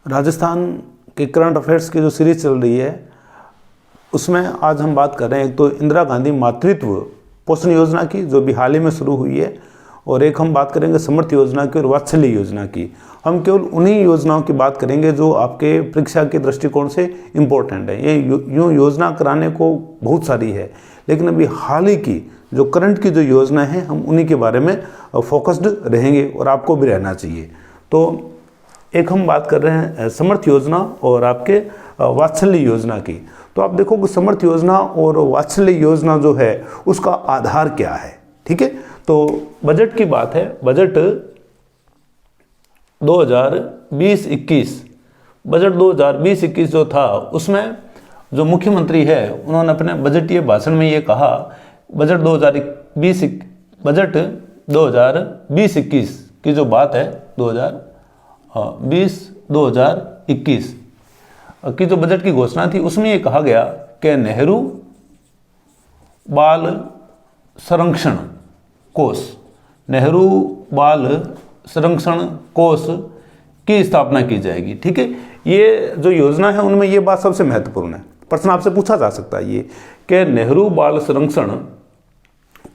राजस्थान के current affairs की जो सीरीज चल रही है उसमें आज हम बात कर रहे हैं एक तो इंदिरा गांधी मातृत्व पोषण योजना की जो भी हाल ही में शुरू हुई है, और एक हम बात करेंगे समर्थ योजना की और वात्सल्य योजना की। हम केवल उन्हीं योजनाओं की बात करेंगे जो आपके परीक्षा के दृष्टिकोण से इम्पोर्टेंट है। ये यूँ योजना कराने को बहुत सारी है, लेकिन अभी हाल ही की जो करंट की जो योजना है हम उन्हीं के बारे में फोकस्ड रहेंगे और आपको भी रहना चाहिए। तो एक हम बात कर रहे हैं समर्थ योजना और आपके वात्सल्य योजना की। तो आप देखो कि समर्थ योजना और वात्सल्य योजना जो है उसका आधार क्या है, ठीक है। तो बजट की बात है, बजट 2020-21 बजट 2020-21 जो था उसमें जो मुख्यमंत्री है उन्होंने अपने बजटीय भाषण में ये कहा, बजट 2020-21 की जो बात है 2020-2021 की जो बजट की घोषणा थी उसमें ये कहा गया कि नेहरू बाल संरक्षण कोष, नेहरू बाल संरक्षण कोष की स्थापना की जाएगी, ठीक है। ये जो योजना है उनमें ये बात सबसे महत्वपूर्ण है, प्रश्न आपसे पूछा जा सकता है ये कि नेहरू बाल संरक्षण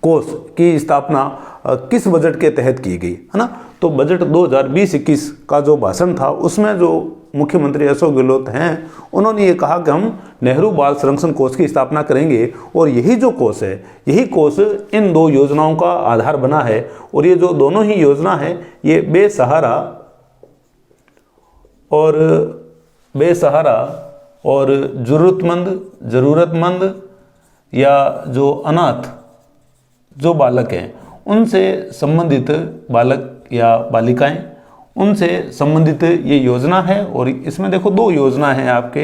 कोष की स्थापना किस बजट के तहत की गई, है ना। तो बजट 2020-21 का जो भाषण था उसमें जो मुख्यमंत्री अशोक गहलोत हैं उन्होंने ये कहा कि हम नेहरू बाल संरक्षण कोष की स्थापना करेंगे, और यही जो कोष है यही कोष इन दो योजनाओं का आधार बना है। और ये जो दोनों ही योजना है ये बेसहारा और ज़रूरतमंद या जो अनाथ जो बालक हैं उनसे संबंधित बालक या बालिकाएं उनसे संबंधित ये योजना है। और इसमें देखो दो योजना है आपके,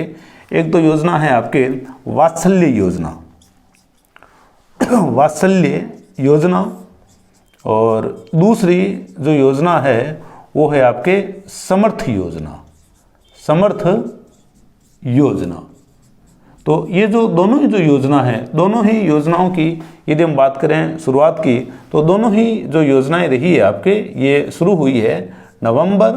एक तो योजना है आपके वात्सल्य योजना और दूसरी जो योजना है वो है आपके समर्थ योजना। तो ये जो दोनों ही जो योजना है, दोनों ही योजनाओं की यदि हम बात करें शुरुआत की तो दोनों ही जो योजनाएं रही है आपके ये शुरू हुई है नवंबर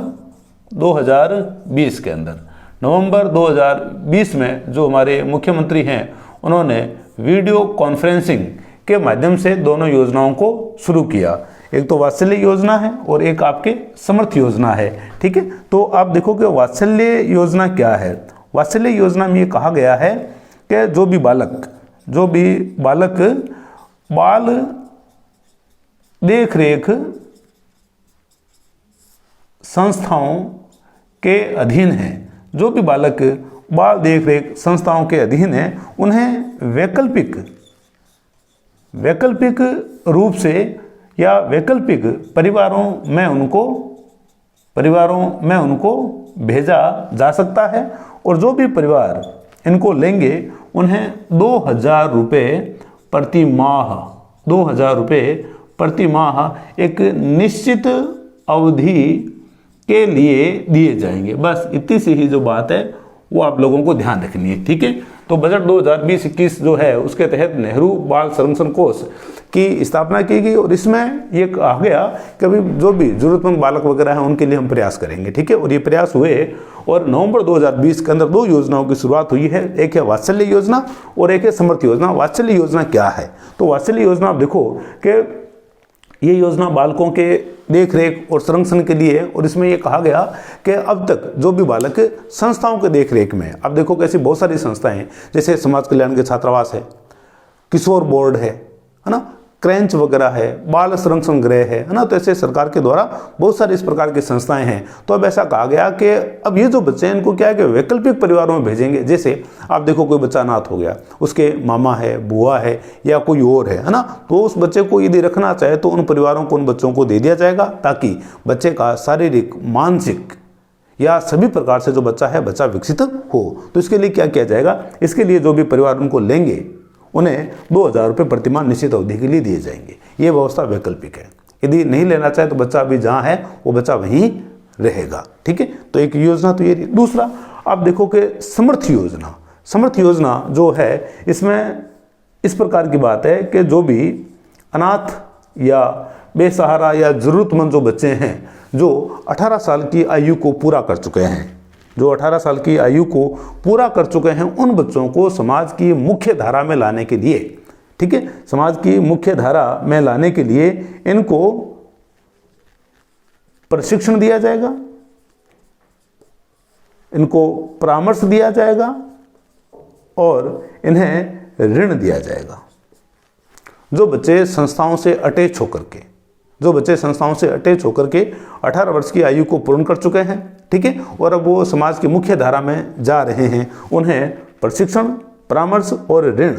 2020 के अंदर। नवंबर 2020 में जो हमारे मुख्यमंत्री हैं उन्होंने वीडियो कॉन्फ्रेंसिंग के माध्यम से दोनों योजनाओं को शुरू किया, एक तो वात्सल्य योजना है और एक आपके समर्थ योजना है, ठीक है। तो आप देखो कि वात्सल्य योजना क्या है। वात्सल्य योजना में ये कहा गया है कि जो भी बालक बाल देख रेख संस्थाओं के अधीन हैं, जो भी बालक बाल देख रेख संस्थाओं के अधीन हैं उन्हें वैकल्पिक रूप से या वैकल्पिक परिवारों में उनको भेजा जा सकता है। और जो भी परिवार इनको लेंगे उन्हें 2,000 रुपये प्रति माह एक निश्चित अवधि के लिए दिए जाएंगे। बस इतनी सी ही जो बात है वो आप लोगों को ध्यान रखनी है, ठीक है। तो बजट 2020-21 जो है उसके तहत नेहरू बाल संरक्षण कोष की स्थापना की गई, और इसमें ये कहा गया कि अभी जो भी जरूरतमंद बालक वगैरह हैं उनके लिए हम प्रयास करेंगे, ठीक है। और ये प्रयास हुए और नवंबर 2020 के अंदर दो योजनाओं की शुरुआत हुई है, एक है वात्सल्य योजना और एक है समर्थ योजना। वात्सल्य योजना क्या है? तो वात्सल्य योजना आप देखो कि ये योजना बालकों के देख रेख और संरक्षण के लिए है, और इसमें ये कहा गया कि अब तक जो भी बालक संस्थाओं के देख रेख में, अब देखो कैसी बहुत सारी संस्थाएं हैं जैसे समाज कल्याण के छात्रावास है, किशोर बोर्ड है ना, क्रैंच वगैरह है, बाल संरक्षण गृह है ना। तो ऐसे सरकार के द्वारा बहुत सारी इस प्रकार की संस्थाएं हैं। तो अब ऐसा कहा गया कि अब ये जो बच्चे हैं इनको क्या है कि वैकल्पिक परिवारों में भेजेंगे। जैसे आप देखो कोई बच्चा अनाथ हो गया, उसके मामा है, बुआ है या कोई और है ना, तो उस बच्चे को यदि रखना चाहे तो उन परिवारों को उन बच्चों को दे दिया जाएगा, ताकि बच्चे का शारीरिक मानसिक या सभी प्रकार से जो बच्चा विकसित हो। तो इसके लिए क्या किया जाएगा, इसके लिए जो भी परिवार उनको लेंगे उन्हें 2,000 रुपये प्रतिमाह निश्चित अवधि के लिए दिए जाएंगे। ये व्यवस्था वैकल्पिक है, यदि नहीं लेना चाहे तो बच्चा अभी जहाँ है वो बच्चा वहीं रहेगा, ठीक है। तो एक योजना तो ये। दूसरा आप देखो कि समर्थ योजना जो है इसमें इस प्रकार की बात है कि जो भी अनाथ या बेसहारा या ज़रूरतमंद जो बच्चे हैं जो 18 साल की आयु को पूरा कर चुके हैं, जो 18 साल की आयु को पूरा कर चुके हैं उन बच्चों को समाज की मुख्य धारा में लाने के लिए, ठीक है, समाज की मुख्य धारा में लाने के लिए इनको प्रशिक्षण दिया जाएगा, इनको परामर्श दिया जाएगा और इन्हें ऋण दिया जाएगा। जो बच्चे संस्थाओं से अटैच होकर के 18 वर्ष की आयु को पूर्ण कर चुके हैं, ठीक है, और अब वो समाज की मुख्य धारा में जा रहे हैं, उन्हें प्रशिक्षण, परामर्श और ऋण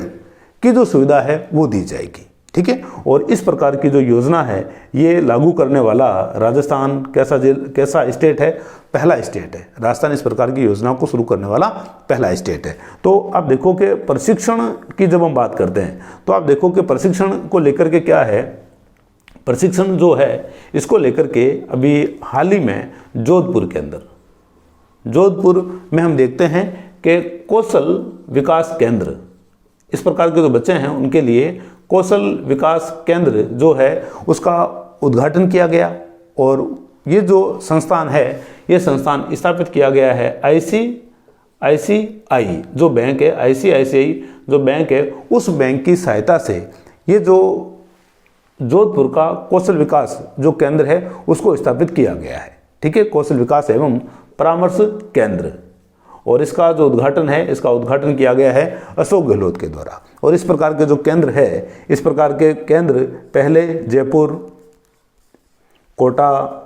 की जो सुविधा है वो दी जाएगी, ठीक है। और इस प्रकार की जो योजना है ये लागू करने वाला राजस्थान कैसा स्टेट है? पहला स्टेट है। राजस्थान इस प्रकार की योजना को शुरू करने वाला पहला स्टेट है। तो आप देखो कि प्रशिक्षण की जब हम बात करते हैं तो आप देखो कि प्रशिक्षण को लेकर के क्या है, प्रशिक्षण जो है इसको लेकर के अभी हाल ही में जोधपुर में हम देखते हैं कि कौशल विकास केंद्र, इस प्रकार के जो बच्चे हैं उनके लिए कौशल विकास केंद्र जो है उसका उद्घाटन किया गया। और ये जो संस्थान है ये संस्थान स्थापित किया गया है ICICI जो बैंक है, ICICI जो बैंक है उस बैंक की सहायता से ये जो जोधपुर का कौशल विकास जो केंद्र है उसको स्थापित किया गया है, ठीक है, कौशल विकास एवं परामर्श केंद्र। और इसका जो उद्घाटन है इसका उद्घाटन किया गया है अशोक गहलोत के द्वारा। और इस प्रकार के जो केंद्र है, इस प्रकार के केंद्र पहले जयपुर, कोटा,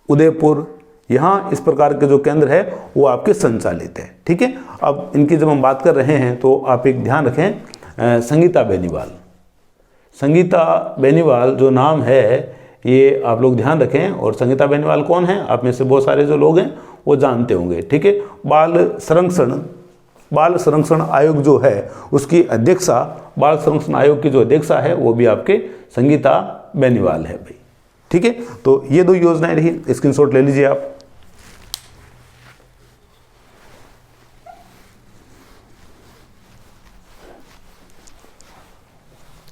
उदयपुर, यहाँ इस प्रकार के जो केंद्र है वो आपके संचालित है, ठीक है। अब इनकी जब हम बात कर रहे हैं तो आप एक ध्यान रखें, संगीता बेनीवाल जो नाम है ये आप लोग ध्यान रखें। और संगीता बेनीवाल कौन है? आप में से बहुत सारे जो लोग हैं वो जानते होंगे, ठीक है। बाल संरक्षण आयोग जो है उसकी अध्यक्षा, बाल संरक्षण आयोग की जो अध्यक्षा है वो भी आपके संगीता बेनीवाल है भाई, ठीक है। तो ये दो योजनाएं रही, स्क्रीनशॉट ले लीजिए आप।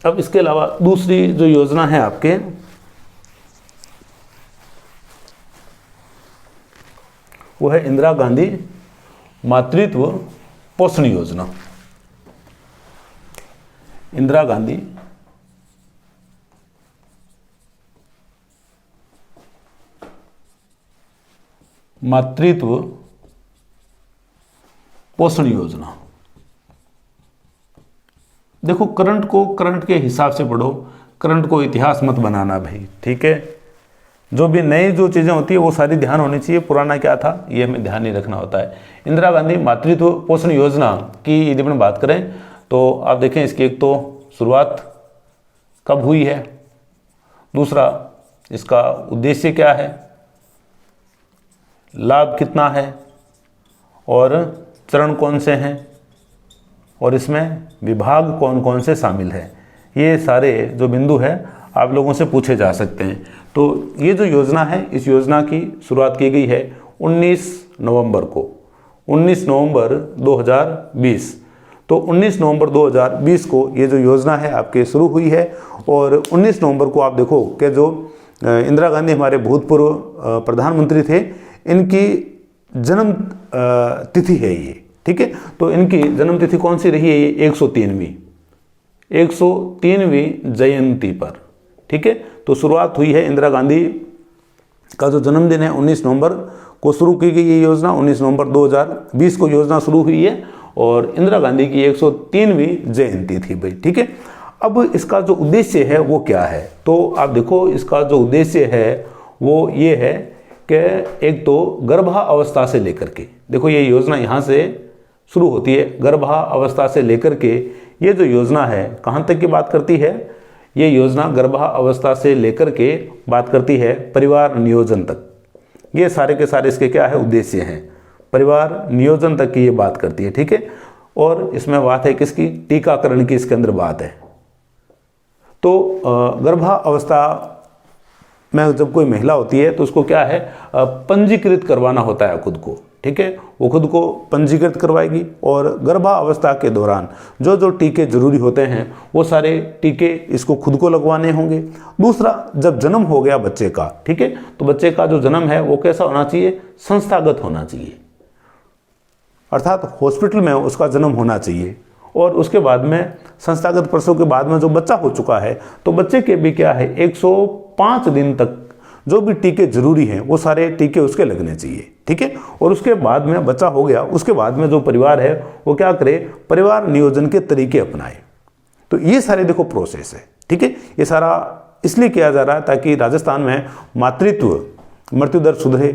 अब इसके अलावा दूसरी जो योजना है आपके वो है इंदिरा गांधी मातृत्व पोषण योजना। इंदिरा गांधी मातृत्व पोषण योजना। देखो करंट को करंट के हिसाब से पढ़ो, करंट को इतिहास मत बनाना भाई, ठीक है। जो भी नई जो चीज़ें होती है वो सारी ध्यान होनी चाहिए, पुराना क्या था ये हमें ध्यान नहीं रखना होता है। इंदिरा गांधी मातृत्व पोषण योजना की यदि हम बात करें तो आप देखें इसकी एक तो शुरुआत कब हुई है, दूसरा इसका उद्देश्य क्या है, लाभ कितना है और चरण कौन से हैं और इसमें विभाग कौन कौन से शामिल है, ये सारे जो बिंदु है आप लोगों से पूछे जा सकते हैं। तो ये जो योजना है इस योजना की शुरुआत की गई है 19 नवंबर को, 19 नवंबर 2020। तो 19 नवंबर 2020 को ये जो योजना है आपके शुरू हुई है। और 19 नवंबर को आप देखो कि जो इंदिरा गांधी हमारे भूतपूर्व प्रधानमंत्री थे, इनकी जन्म तिथि है ये, ठीक है। तो इनकी जन्म तिथि कौन सी रही है? ये 103वीं जयंती पर, ठीक है। तो शुरुआत हुई है इंदिरा गांधी का जो जन्मदिन है 19 नवंबर को शुरू की गई ये योजना, 19 नवंबर 2020 को योजना शुरू हुई है और इंदिरा गांधी की 103वीं जयंती थी भाई, ठीक है। अब इसका जो उद्देश्य है वो क्या है? तो आप देखो इसका जो उद्देश्य है वो ये है कि एक तो गर्भावस्था से लेकर के, देखो ये योजना यहाँ से शुरू होती है, गर्भावस्था से लेकर के ये जो योजना है कहाँ तक की बात करती है? ये योजना गर्भावस्था से लेकर के बात करती है परिवार नियोजन तक। ये सारे के सारे इसके क्या है? उद्देश्य हैं, परिवार नियोजन तक की ये बात करती है, ठीक है। और इसमें बात है किसकी? टीकाकरण की इसके अंदर बात है। तो गर्भावस्था में जब कोई महिला होती है तो उसको क्या है? पंजीकृत करवाना होता है खुद को, ठीक है, वो खुद को पंजीकृत करवाएगी और गर्भावस्था के दौरान जो जो टीके जरूरी होते हैं वो सारे टीके इसको खुद को लगवाने होंगे। दूसरा, जब जन्म हो गया बच्चे का, ठीक है, तो बच्चे का जो जन्म है वो कैसा होना चाहिए, संस्थागत होना चाहिए, अर्थात हॉस्पिटल में उसका जन्म होना चाहिए। और उसके बाद में संस्थागत प्रसव के बाद में जो बच्चा हो चुका है तो बच्चे के भी क्या है 105 दिन तक जो भी टीके जरूरी हैं वो सारे टीके उसके लगने चाहिए, ठीक है। और उसके बाद में बच्चा हो गया, उसके बाद में जो परिवार है वो क्या करे, परिवार नियोजन के तरीके अपनाए। तो ये सारे देखो प्रोसेस है, ठीक है। ये सारा इसलिए किया जा रहा है ताकि राजस्थान में मातृत्व मृत्यु दर सुधरे,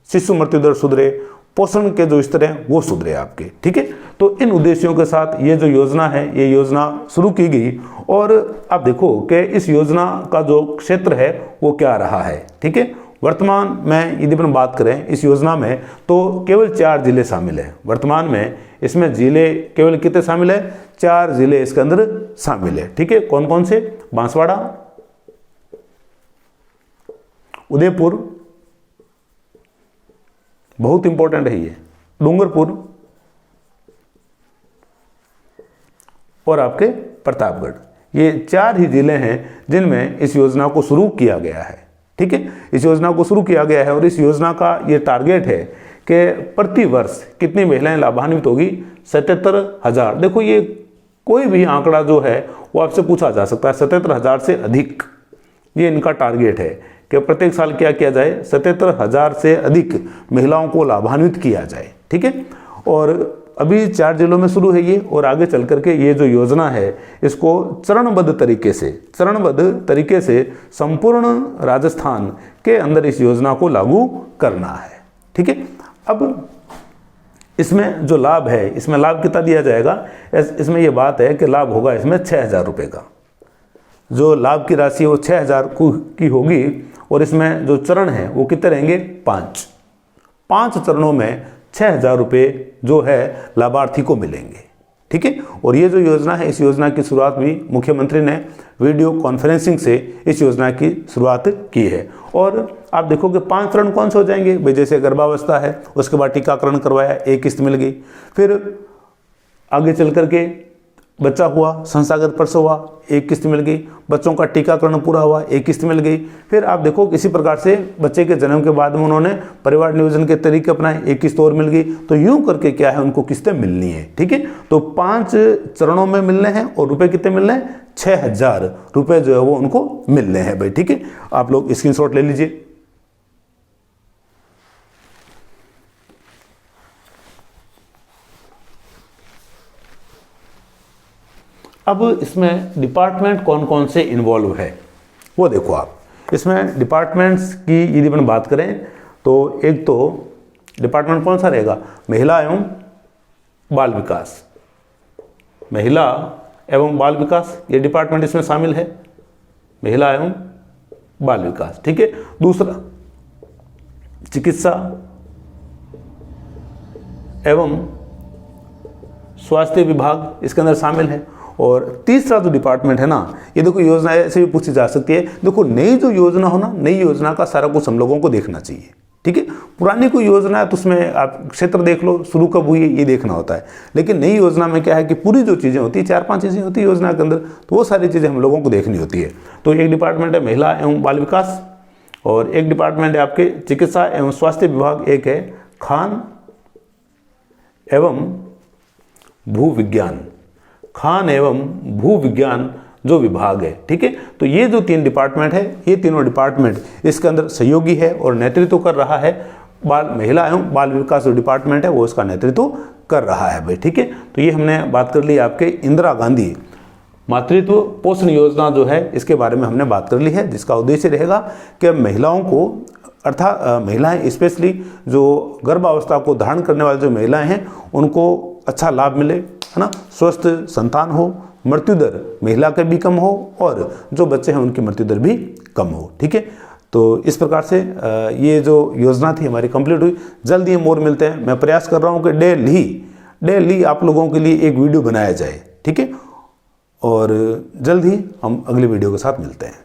शिशु मृत्यु दर सुधरे, पोषण के जो स्तर हैं वो सुधरे आपके, ठीक है। तो इन उद्देश्यों के साथ ये जो योजना है ये योजना शुरू की गई। और आप देखो कि इस योजना का जो क्षेत्र है वो क्या रहा है, ठीक है। वर्तमान में यदि अपन बात करें इस योजना में तो केवल 4 जिले शामिल है। वर्तमान में इसमें जिले केवल कितने शामिल है, 4 जिले इसके अंदर शामिल है, ठीक है। कौन कौन से, बांसवाड़ा, उदयपुर, बहुत इंपॉर्टेंट है ये, डूंगरपुर और आपके प्रतापगढ़। ये 4 ही जिले हैं जिनमें इस योजना को शुरू किया गया है, ठीक है। इस योजना को शुरू किया गया है और इस योजना का ये टारगेट है कि प्रति वर्ष कितनी महिलाएं लाभान्वित होगी, 77,000। देखो ये कोई भी आंकड़ा जो है वो आपसे पूछा जा सकता है, 77,000 से अधिक ये इनका टारगेट है कि प्रत्येक साल क्या किया जाए, 77,000 से अधिक महिलाओं को लाभान्वित किया जाए, ठीक है। और अभी 4 जिलों में शुरू है ये, और आगे चल करके ये जो योजना है इसको चरणबद्ध तरीके से संपूर्ण राजस्थान के अंदर इस योजना को लागू करना है, ठीक है। अब इसमें जो लाभ है, इसमें लाभ कितना दिया जाएगा, इसमें यह बात है कि लाभ होगा इसमें 6,000 रुपये का। जो लाभ की राशि है वो 6,000 की होगी और इसमें जो चरण है वो कितने रहेंगे, 5 चरणों में 6,000 रुपये जो है लाभार्थी को मिलेंगे, ठीक है। और ये जो योजना है, इस योजना की शुरुआत भी मुख्यमंत्री ने वीडियो कॉन्फ्रेंसिंग से इस योजना की शुरुआत की है। और आप देखो कि 5 चरण कौन से हो जाएंगे भाई, जैसे गर्भावस्था है, उसके बाद टीकाकरण करवाया, 1 किस्त मिल गई। फिर आगे चल करके बच्चा हुआ, संस्थागत प्रसव हुआ, 1 किस्त मिल गई। बच्चों का टीकाकरण पूरा हुआ, 1 किस्त मिल गई। फिर आप देखो इसी प्रकार से बच्चे के जन्म के बाद में उन्होंने परिवार नियोजन के तरीके अपनाए, 1 किस्त और मिल गई। तो यूं करके क्या है, उनको किस्तें मिलनी है, ठीक है। तो 5 चरणों में मिलने हैं और रुपए कितने मिलने हैं, 6,000 रुपये जो है वो उनको मिलने हैं भाई, ठीक है। आप लोग स्क्रीनशॉट ले लीजिए। अब इसमें डिपार्टमेंट कौन कौन से इन्वॉल्व है वो देखो आप। इसमें डिपार्टमेंट्स की यदि अपन बात करें तो एक तो डिपार्टमेंट कौन सा रहेगा, महिला एवं बाल विकास। महिला एवं बाल विकास ये डिपार्टमेंट इसमें शामिल है, महिला एवं बाल विकास, ठीक है। दूसरा चिकित्सा एवं स्वास्थ्य विभाग इसके अंदर शामिल है। और तीसरा जो डिपार्टमेंट है ना, ये देखो योजना ऐसे भी पूछी जा सकती है। देखो नई जो योजना हो ना, नई योजना का सारा कुछ हम लोगों को देखना चाहिए, ठीक है। पुरानी कोई योजना है तो उसमें आप क्षेत्र देख लो, शुरू कब हुई है ये देखना होता है। लेकिन नई योजना में क्या है कि पूरी जो चीज़ें होती है, 4-5 चीज़ें होती है योजना के अंदर, तो वो सारी चीज़ें हम लोगों को देखनी होती है। तो एक डिपार्टमेंट है महिला एवं बाल विकास, और एक डिपार्टमेंट है आपके चिकित्सा एवं स्वास्थ्य विभाग, एक है खान एवं भू विज्ञान, खान एवं भू विज्ञान जो विभाग है, ठीक है। तो ये जो 3 डिपार्टमेंट है, ये तीनों डिपार्टमेंट इसके अंदर सहयोगी है और नेतृत्व कर रहा है महिला एवं बाल विकास जो डिपार्टमेंट है वो इसका नेतृत्व कर रहा है भाई, ठीक है। तो ये हमने बात कर ली आपके इंदिरा गांधी मातृत्व पोषण योजना जो है इसके बारे में हमने बात कर ली है, जिसका उद्देश्य रहेगा कि महिलाओं को, अर्थात महिलाएं स्पेशली जो गर्भावस्था को धारण करने वाली जो महिलाएं हैं उनको अच्छा लाभ मिले, है ना, स्वस्थ संतान हो, मृत्यु दर महिला का भी कम हो और जो बच्चे हैं उनकी मृत्यु दर भी कम हो, ठीक है। तो इस प्रकार से ये जो योजना थी हमारी कंप्लीट हुई। जल्द ही हम और मिलते हैं। मैं प्रयास कर रहा हूँ कि डेली आप लोगों के लिए एक वीडियो बनाया जाए, ठीक है। और जल्द ही हम अगली वीडियो के साथ मिलते हैं।